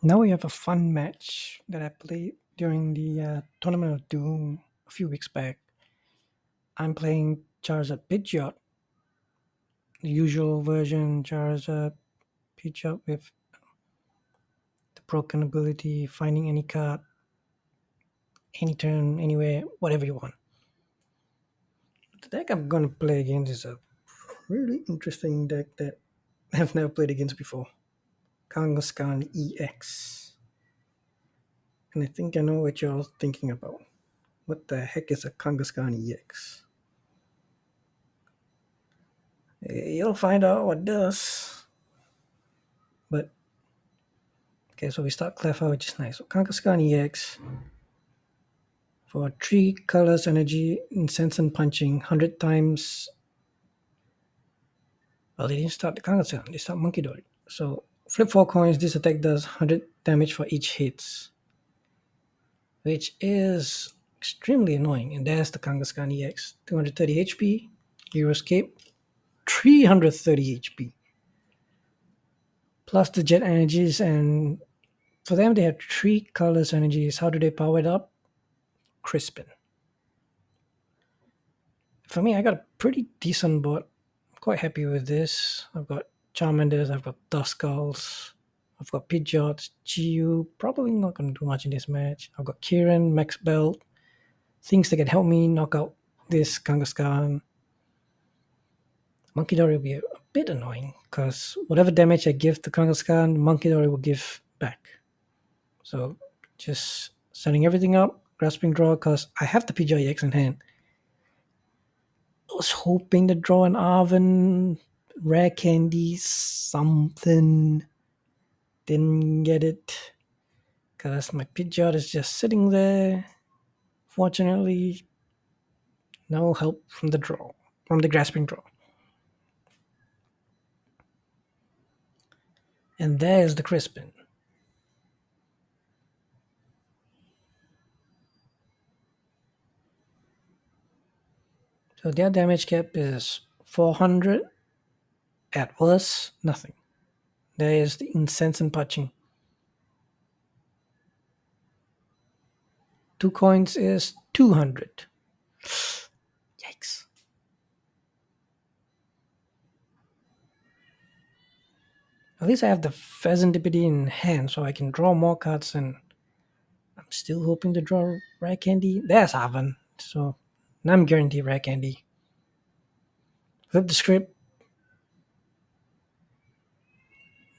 Now we have a fun match that I played during the Tournament of Doom a few weeks back. I'm playing Charizard Pidgeot, the usual version Charizard Pidgeot with the broken ability, finding any card, any turn, anywhere, whatever you want. The deck I'm going to play against is a really interesting deck that I've never played against before. Kangaskhan EX. And I think I know what you're thinking about. What the heck is a Kangaskhan EX? You'll find out what it does. But okay, so we start Cleffa, which is nice. So Kangaskhan EX for 3 colors energy, incense and punching, 100 times. Well, they didn't start the Kangaskhan, they start Monkey Dory. So flip 4 coins, this attack does 100 damage for each hits, which is extremely annoying. And there's the Kangaskhan EX, 230 HP, Hero Escape, 330 HP. Plus the jet energies, and for them they have 3 colors energies. How do they power it up? Crispin. For me, I got a pretty decent board. I'm quite happy with this. I've got Charmanders, I've got Duskulls, I've got Pidgeots, GU. Probably not going to do much in this match. I've got Kieran, Max Belt, things that can help me knock out this Kangaskhan. Monkey Dory will be a bit annoying because whatever damage I give to Kangaskhan, Monkey Dory will give back. So just setting everything up, grasping draw because I have the Pidgeot EX in hand. I was hoping to draw an Arven, rare candy, something. Didn't get it because my Pidgeot is just sitting there. Fortunately, no help from the grasping draw. And there's the Crispin. So their damage cap is 400. At worst, nothing. There is the incense and punching. 2 coins is 200. Yikes. At least I have the Fezandipiti in hand so I can draw more cards, and I'm still hoping to draw rare candy. There's Arven. So now I'm guaranteed rare candy. Flip the script.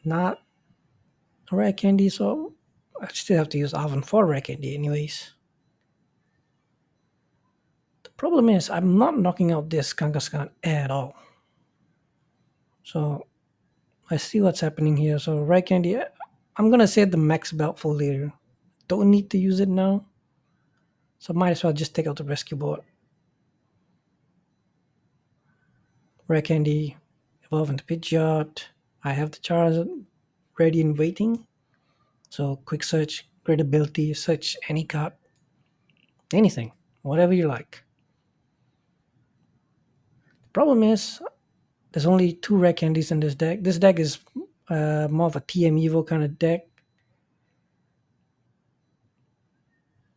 Not rare candy, so I still have to use Arven for rare candy anyways. The problem is I'm not knocking out this Kangaskhan at all. So I see what's happening here. So rare candy, I'm gonna save the max belt for later. Don't need to use it now. So might as well just take out the rescue board. Rare candy, evolve into Pidgeot. I have the Charizard ready and waiting. So quick search, great ability, search any card, anything, whatever you like. The problem is there's only 2 rare candies in this deck. This deck is more of a TM Evo kind of deck.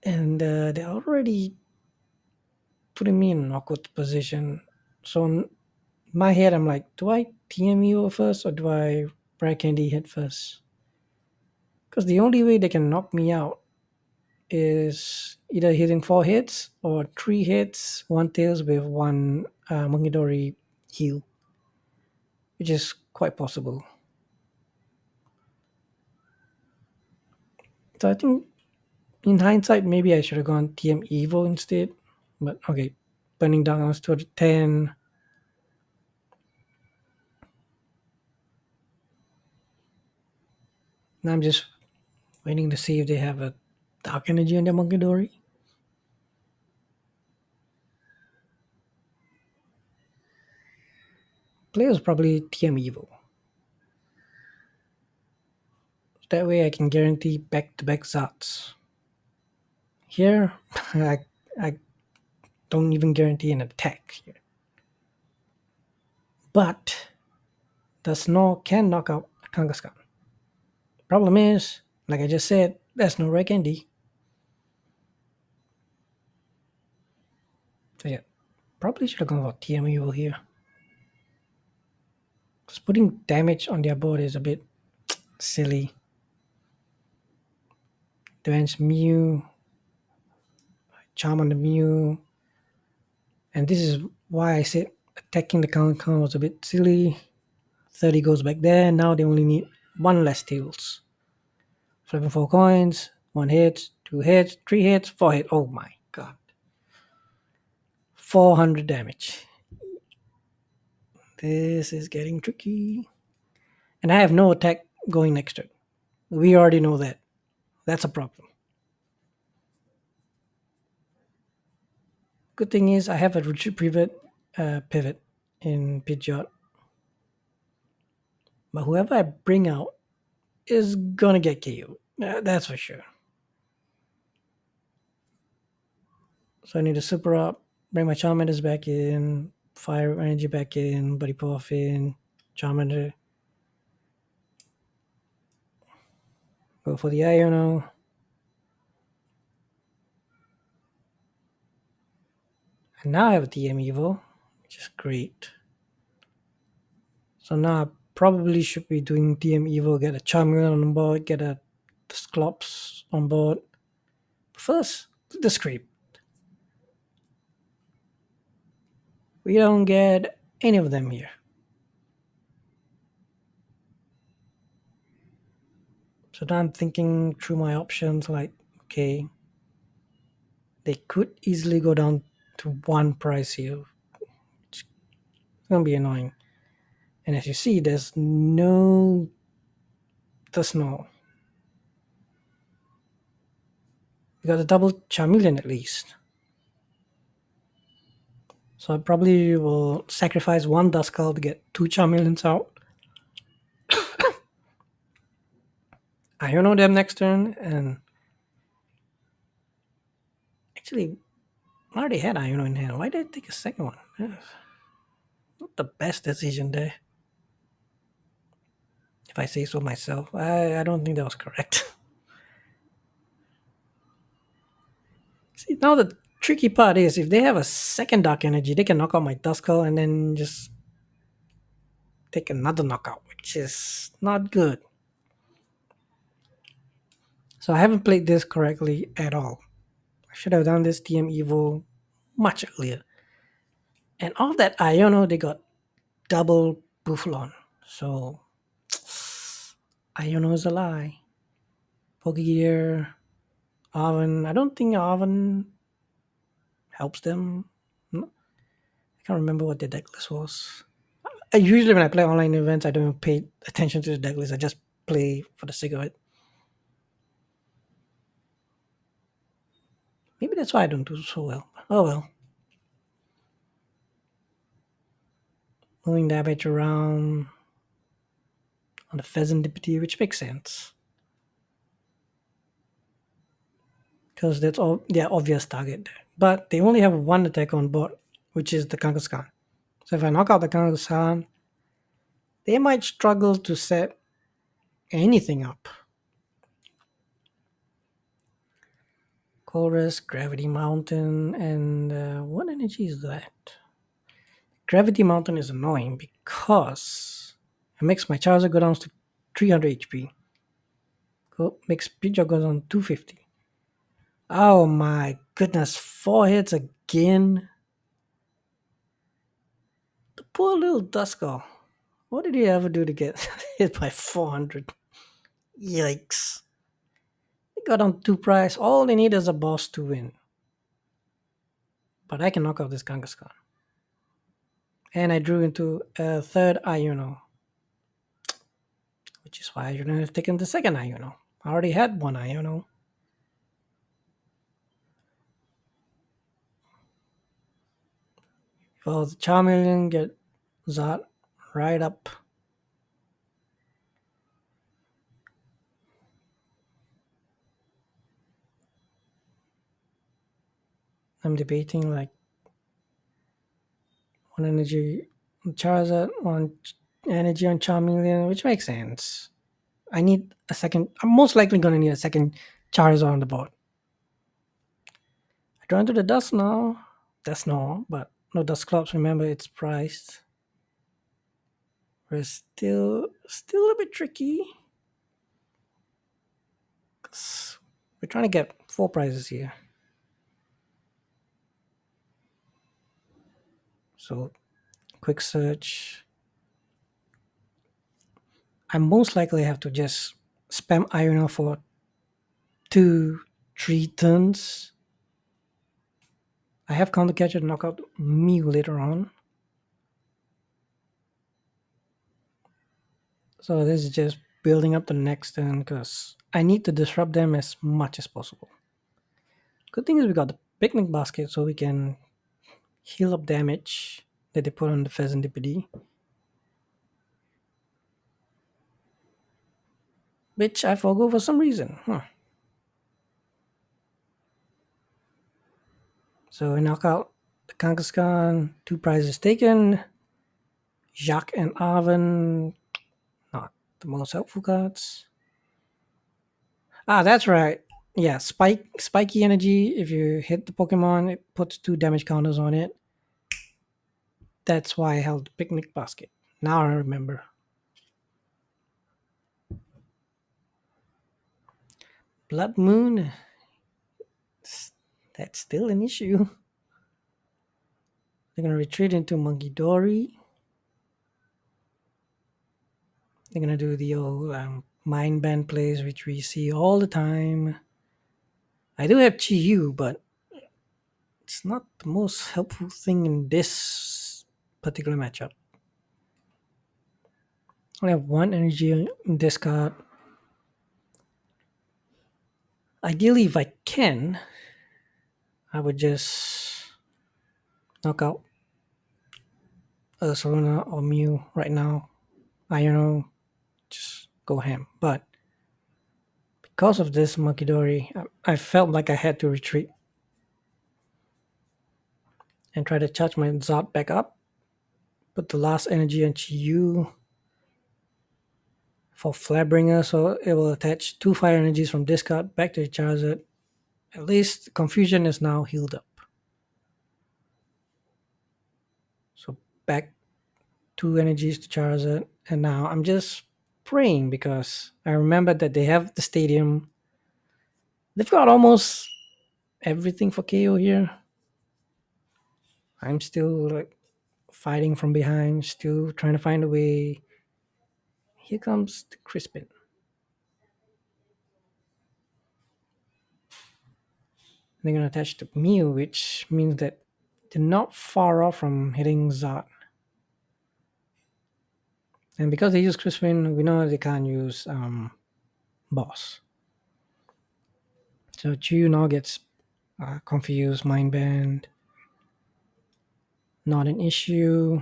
And they're already putting me in an awkward position. So in my head, I'm like, do I TM Evo first or do I rare candy hit first? Because the only way they can knock me out is either hitting 4 hits or 3 hits, 1 tails with 1 Monkey Dory heal, which is quite possible. So I think in hindsight, maybe I should have gone TM Evo instead. But okay, burning down was to 10. Now I'm just waiting to see if they have a dark energy on their Monkey Dory. Players probably TM Evo. That way I can guarantee back-to-back Zats. Here, I don't even guarantee an attack here. But Dusknoir can knock out Kangaskhan. Problem is, Like I just said, there's no rare candy. So yeah, probably should have gone for TME over here. Because putting damage on their board is a bit silly. Defense Mew, Charmander MEW, and this is why I said attacking the Kangaskhan was a bit silly. 30 goes back there. Now they only need one less tails. Flipping 4 coins, 1 hit, 2 hits, 3 hits, 4 hits. Oh my god. 400 damage. This is getting tricky. And I have no attack going next turn. We already know that. That's a problem. Good thing is I have a retreat pivot in Pidgeot. But whoever I bring out is gonna get KO'd. That's for sure. So I need to super up, bring my Charmanders back in, Fire Energy back in, Buddy PAF in, Charmander. Go for the Iono. And now I have a TM Evo, which is great. So now I probably should be doing TM Evo, get a Charmeleon on board, get a Dusclops on board. First, the script. We don't get any of them here. So now I'm thinking through my options like, okay, they could easily go down to one price here. It's gonna be annoying. And as you see, there's no Dusknoir. We got a double Charmeleon at least. So I probably will sacrifice one Duskull to get 2 Charmeleons out. I don't know them next turn, and actually, I already had Iono in hand. Why did I take a second one? Not the best decision there. If I say so myself, I don't think that was correct. See, now the tricky part is if they have a second Dark Energy, they can knock out my Duskull and then just take another knockout, which is not good. So I haven't played this correctly at all. I should have done this TM Evo much earlier. And off that Iono, they got double Buffalon. So Iono is a lie. Pokegear, Arven. I don't think Arven helps them. No, I can't remember what their deck list was. Usually when I play online events, I don't even pay attention to the deck list. I just play for the sake of it. Maybe that's why I don't do so well. Oh well. Moving damage around on the Fezandipiti, which makes sense. Because that's all their obvious target. But they only have one attack on board, which is the Kangaskhan. So if I knock out the Kangaskhan, they might struggle to set anything up. Chorus, Gravity Mountain, and what energy is that? Gravity Mountain is annoying because it makes my Charizard go down to 300 HP. Makes Pidgeot go down to 250. Oh my goodness, 4 hits again. The poor little Duskull. What did he ever do to get hit by 400? Yikes. They got on 2 price. All they need is a boss to win. But I can knock out this Kangaskhan. And I drew into a third Iono. Which is why I shouldn't have taken the second Iono. I already had one Iono. Well, the Charmeleon get Zot right up. I'm debating like one energy on Charizard, one energy on Charmeleon, which makes sense. I need a second. I'm most likely gonna need a second Charizard on the board. I draw into the dust now. Dusknoir, but no Dusclops. Remember, it's priced. We're still a bit tricky. 'Cause we're trying to get 4 prizes here. So quick search. I most likely have to just spam Iono for 2-3 turns. I have counter catcher to knock out Mew later on. So this is just building up the next turn because I need to disrupt them as much as possible. Good thing is we got the picnic basket so we can heal up damage that they put on the Fezandipiti. Which I forgo for some reason. So we knock out the Kangaskhan, 2 prizes taken. Jacq and Arven, not the most helpful cards. Ah, that's right. Yeah, spiky energy. If you hit the Pokemon, it puts 2 damage counters on it. That's why I held the picnic basket. Now I remember. Blood Moon. That's still an issue. They're gonna retreat into Monkey Dory. They're gonna do the old mind band plays, which we see all the time. I do have Chi-Yu, but it's not the most helpful thing in this particular matchup. I have 1 energy in this card. Ideally, if I can, I would just knock out Ursaluna or Mew right now. I don't know, just go ham. But because of this Makidori, I felt like I had to retreat and try to charge my Zod back up. Put the last energy on Chi-Yu for Flabbringer, so it will attach 2 fire energies from this card back to the Charizard. At least Confusion is now healed up. So back 2 energies to Charizard, and now I'm just praying because I remember that they have the stadium. They've got almost everything for KO here. I'm still like fighting from behind, still trying to find a way. Here comes the Crispin. They're gonna attach the Mew, which means that they're not far off from hitting Zod. And because they use Crispin, we know they can't use Boss. So Chu now gets confused, Mind Band. Not an issue.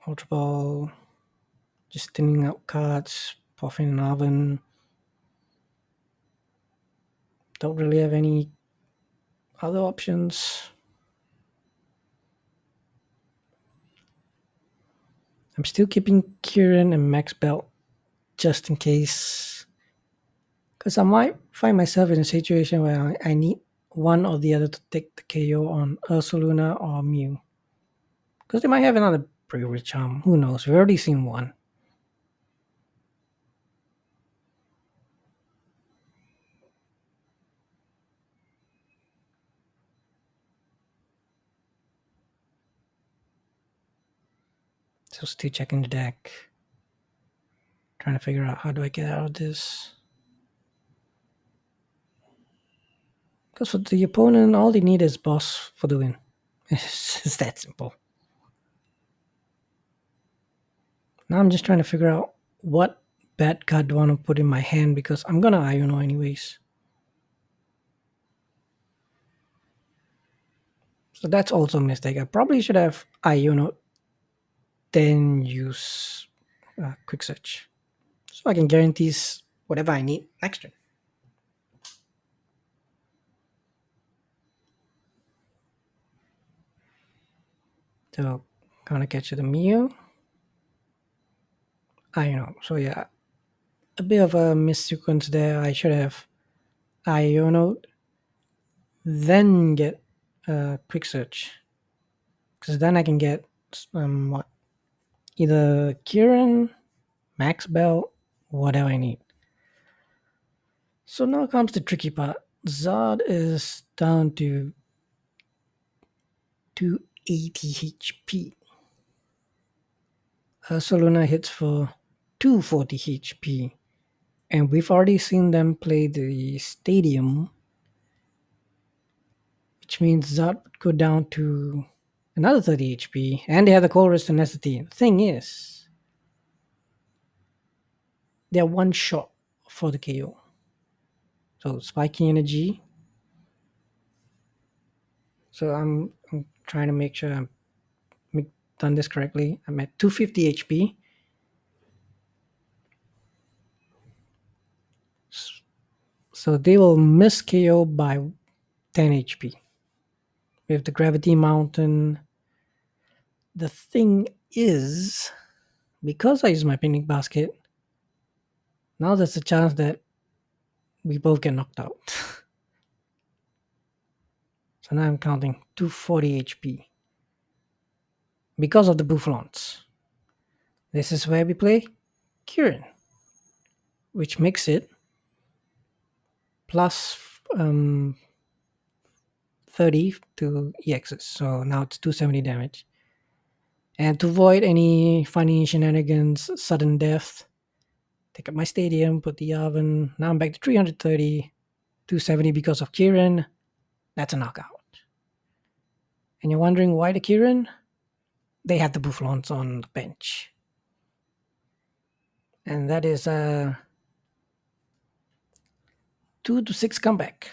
Ultra Ball. Just thinning out cards. Puffin and Arven. Don't really have any other options. I'm still keeping Kieran and Max Belt just in case. Because I might find myself in a situation where I need one or the other to take the KO on Ursaluna or Mew. Because they might have another pre-rich charm. Who knows? We've already seen one. So still checking the deck. Trying to figure out how do I get out of this. Because for the opponent, all they need is boss for the win. It's that simple. Now I'm just trying to figure out what bad card do I want to put in my hand because I'm gonna Iono anyways. So that's also a mistake. I probably should have Iono, then use quick search. So I can guarantee whatever I need next turn. So gonna catch the Mew. I know. So yeah, a bit of a missequence there. I should have Iono, then get quick search, because then I can get what, either Kieran, Max Bell, whatever I need. So now comes the tricky part. Zod is down to 280 HP. Soluna hits for 240 HP. And we've already seen them play the stadium, which means Zod would go down to another 30 HP. And they have the Cold Wrist Tenacity. The thing is, they're one shot for the KO. So spiking energy. So I'm trying to make sure I'm done this correctly. I'm at 250 HP. So they will miss KO by 10 HP. With the Gravity Mountain. The thing is, because I use my Picnic Basket, now there's a chance that we both get knocked out. So now I'm counting 240 HP. Because of the Bouffalons. This is where we play Kieran, which makes it plus 30 to EXs. So now it's 270 damage. And to avoid any funny shenanigans, sudden death, take up my stadium, put the Arven. Now I'm back to 330, 270 because of Kieran. That's a knockout. And you're wondering why the Kieran? They have the Bouffalons on the bench. And that is a 2-6 comeback.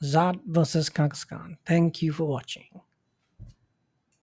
Zod versus Kangaskhan. Thank you for watching.